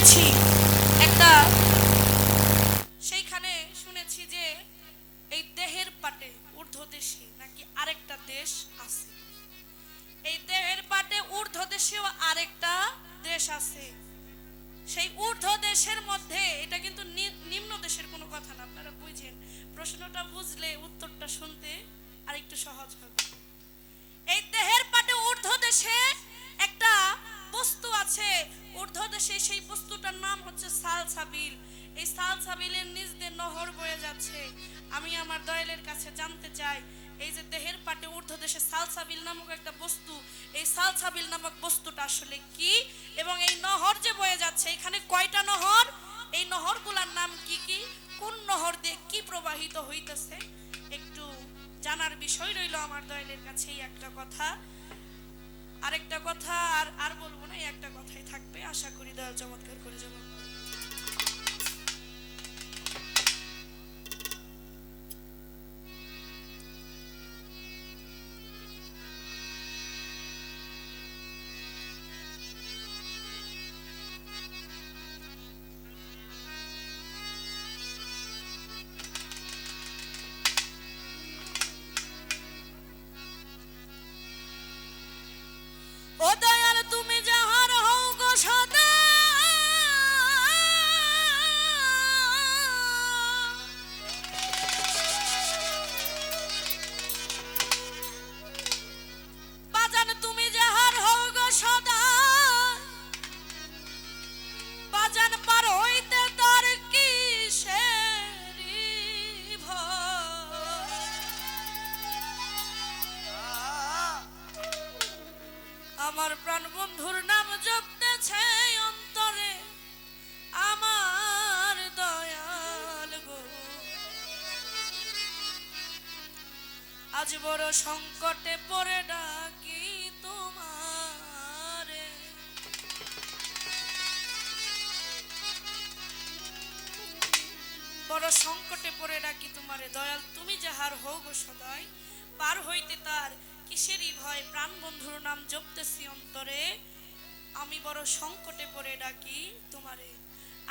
শুনেছি একটা, সেইখানে শুনেছি যে এই দেহের পাটে ঊর্ধ্ব দেশে নাকি আরেকটা দেশ আছে। এই দেহের পাটে ঊর্ধ্ব দেশেও আরেকটা দেশ আছে। সেই ঊর্ধ্ব দেশের মধ্যে, এটা কিন্তু নিম্ন দেশের কোনো কথা না, আপনারা বুঝেন। প্রশ্নটা বুঝলে উত্তরটা শুনতে আরেকটু সহজ হবে। এই দেহের পাটে ঊর্ধ্ব দেশে একটা বস্তু আছে। ঊর্ধ্ব দেশে সেই বস্তুটার নাম হচ্ছে সালসাবিল। এই সালসাবিলের নিচ দিয়ে নহর বয়ে যাচ্ছে। আমি আমার দয়ালের কাছে জানতে চাই, এই যে দেহের পাটে ঊর্ধ্ব দেশে সালসাবিল নামক একটা বস্তু, এই সালসাবিল নামক বস্তুটা আসলে কি, এবং এই নহর যে বয়ে যাচ্ছে এখানে কয়টা নহর, এই নহরগুলোর নাম কি কি, কোন নহর দিয়ে কি প্রবাহিত হইতেছে, একটু জানার বিষয় রইল আমার দয়ালের কাছে। এই একটা কথা, আরেকটা কথা আর বলবো না, এই একটা কথাই থাকবে। আশা করি দয়াল চমৎকার করে জবাব। ও দয়াল তুমি যাহার হও গো সদা, বাজান তুমি যাহার হও গো সদা, বাজান পার হইতে তার কিসেরি ভয়। আমার প্রাণ বন্ধুর নাম জপতেছে অন্তরে আমার দয়াল গো, আজ বড় সংকটে পড়ে ডাকি তোমারে। বড় সংকটে পড়ে ডাকি তোমারে দয়াল তুমি যাহার হও গো সদাই, পার হইতে তার কিসেরই ভয়। প্রাণ বন্ধুর নাম জপতেছি অন্তরে, আমি বড় সংকটে পড়ে ডাকি তোমারে।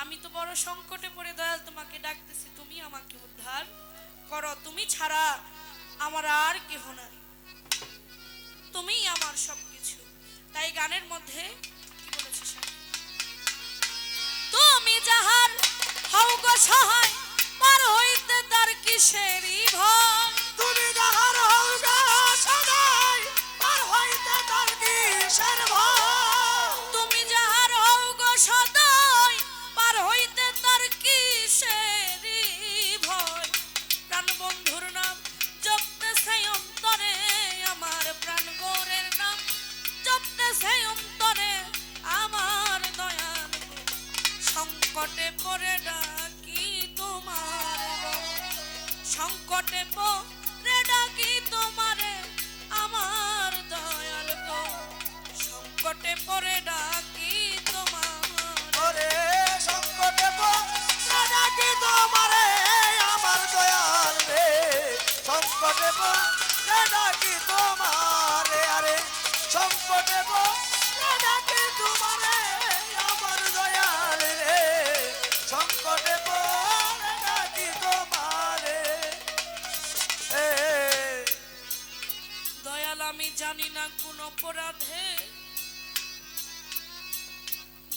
আমি তো বড় সংকটে পড়ে দয়াল তোমাকে ডাকতেছি, তুমি আমাকে উদ্ধার করো। তুমি ছাড়া আমার আর কেহ নাই, তুমিই আমার সবকিছু। তাই গানের মধ্যে কি বলেছে, তুমি যাহার হও গো সহায়, পার হইতে তার কিসেরই ভয়। তুমি যাহার হও গো সদাই, পার হইতে তার কিসের ভয়। তুমি যাহার হও গো সদাই, পার হইতে তার কিসেরই ভয়। প্রাণ বন্ধুর নাম জপতেছে অন্তরে আমার, প্রাণ গৌরের নাম জপতেছে অন্তরে আমার দয়াল গো। সংকটে পড়ে ডাকি তোমার গো, সংকটে পড়ে ডাকি তোমারে আমার দয়াল গো, সংকটে পড়ে ডাকি তোমার। ওরে সংকটে পড়ে ডাকি তোমারে আমার দয়াল রে, সংকটে পড়ে ডাকি তোমারে, আরে সংকটে পড়ে ডাকি তোমারে আমার দয়াল রে, সংকটে পড়ে ডাকি তোমারে। দয়াল আমি জানি না কোন অপরাধে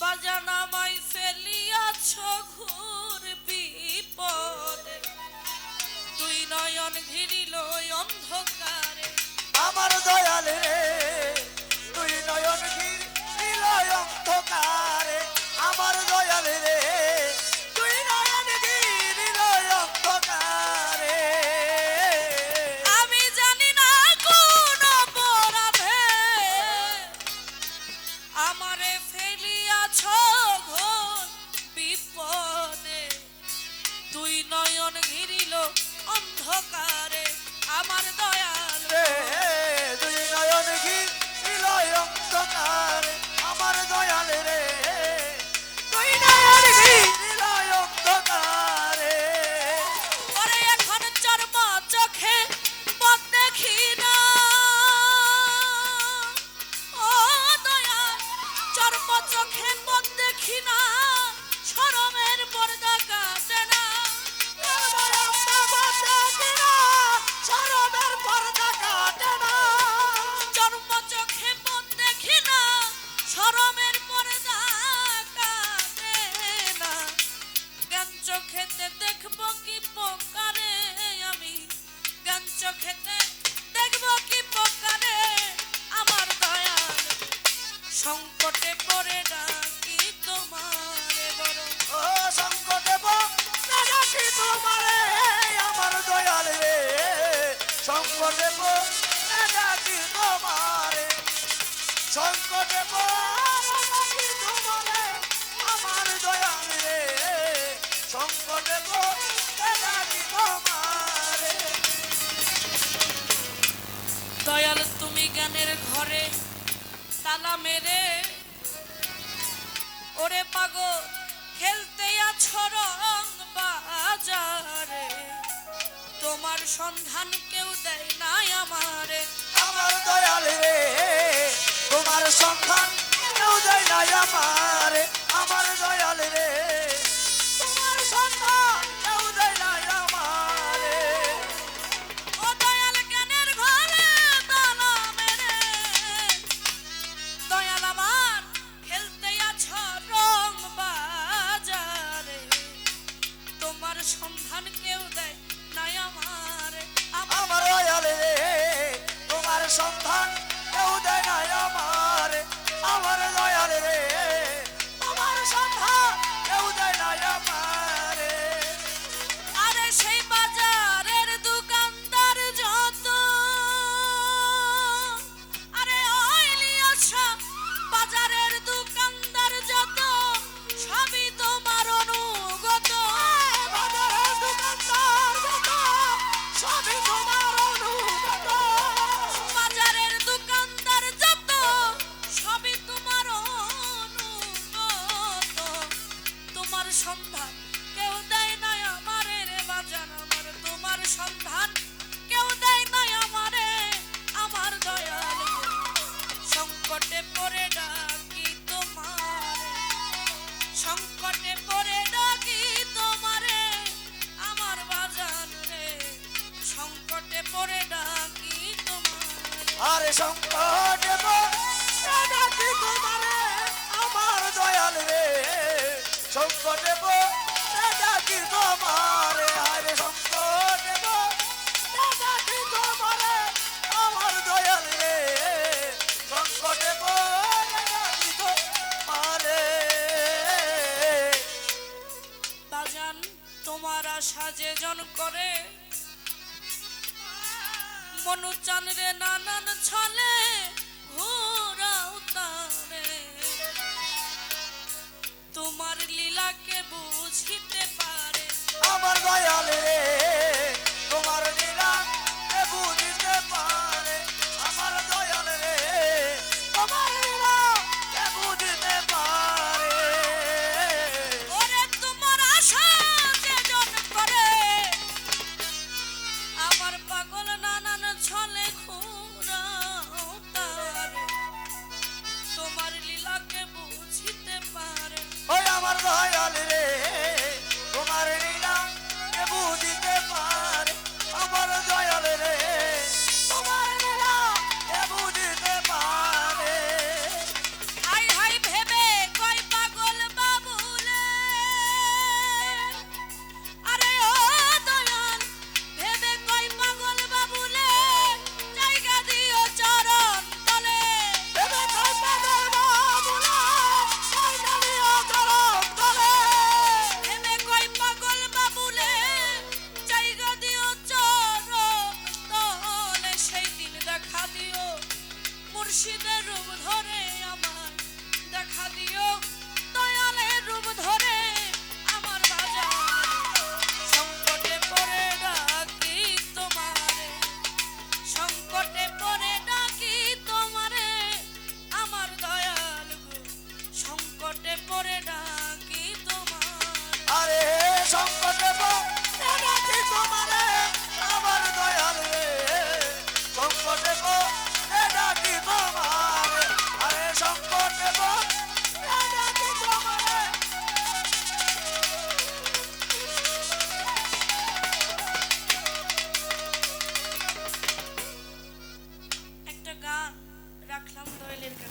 বাজান আমায় ফেলিয়াছ ঘোর বিপদে, তুই নয়ন ঘিরিল অন্ধকারে। আমার দয়াল রে তুই নয়ন ঘিরিল অন্ধকারে, আমার দয়াল রে তুই নয়ন ঘিরিল অন্ধকারে। আমি জানি না কোন অপরাধে আমারে ফেলিয়াছ ঘোর বিপদে, তুই নয়ন ঘিরিল অন্ধকারে। আমার দয়াল রে তুই নয়ন ঘিরিল দয়াল তুমি জ্ঞানের ঘরে তালা মেরে ওরে পাগল খেলতে আছো রং বাজারে, তোমার সন্ধান কেউ দেয় নাই আমারে। আমার দয়াল রে তোমার সন্ধান কেউ দেয় না আমারে, আমার দয়াল রে তোমার সন্ধান কেউ দেয় না আমারে। ও দয়াল জ্ঞানের ঘরে তালা মেরে দয়াল আমার খেলতে আছো রং বাজারে, তোমার সন্ধান কেউ দেয় নাই আমারে। আমার দয়াল রে তোমার সন্ধান কেউ দেয় না আমারে, আমার দয়াল রে তোমার সন্ধান কেউ দেয় না আমারে। আরে সেই বাজারের দোকানদার যত, আরে ওইলি আশা বাজারের দোকানদার যত, সবই তোমার অনুগত। বাজারের দোকানদার যত, সবই তোমার অনুগত। বাজারের দোকানদার যত, সবই তোমার অনুগত। তোমার সন্ধান কেউ দেয় না আমারে রে বাজান আমার, তোমার সন্ধান কেউ দেয় না আমারে। আমার দয়াল গো, সংকটে পড়ে ডাকি তোমারে, সংকটে পড়ে ডাকি তোমারে। আমার বাজান রে সংকটে পড়ে ডাকি তোমারে। আরে সংকটে পড়ে ডাকি তোমারে, আমার দয়াল রে সংকটে পড়ে ডাকি তোমারে। আরে সংকটে পড়ে ডাকি তোমারে, আমার দয়াল রে সংকটে পড়ে ডাকি তোমারে। বাজান তোমার আশা যে জন করে, মনু চান রে নানান ছলে ঘোরাও তারে। তোমার লীলাকে বুঝিতে পারে, আমার দয়াল রে তোমার লীলা বুঝিতে পারে, আমার দয়াল রে তোমার লীলা বুঝিতে পারে। ওরে তোমার আশা যে জন করে, আমার পাগল নানান ছলে ঘোরাও তারে। তোমার লীলাকে বুঝিতে পারে, ওই আমার দয়াল রে তোমার লীলা বুঝিতে পারে, আমার দয়াল রে তোমার লীলা বুঝিতে পারে। হাই হাই ভেবে কই পাগল বাবুলে, আরে ও দয়াল ভেবে কই পাগল বাবুলে, জায়গা দিও চরণ তলে। ভেবে কই পাগল বাবুলে, জায়গা দিও চরণ তলে। ভেবে কই পাগল বাবুলে, জায়গা দিও চরণ তলে। সেই দিন দেখা দিও মুর্শিদের রূপ ধরে, আমার দেখা দিও দয়ালের রূপ ধরে। আমার বাজার সংকটে পড়ে ডাকি তোমারে, সংকটে পড়ে ডাকি তোমারে। আমার দয়াল গো, সংকটে পড়ে ডাকি তোমারে। আরে সংকটে পড়ে ডাকি তোমারে, আমার দয়াল রে সংকটে পড়ে ডাকি তোমারে। আরে সংকটে পড়ে ডাকি তোমারে। একটা গান রাখলাম দয়ালের কাছে।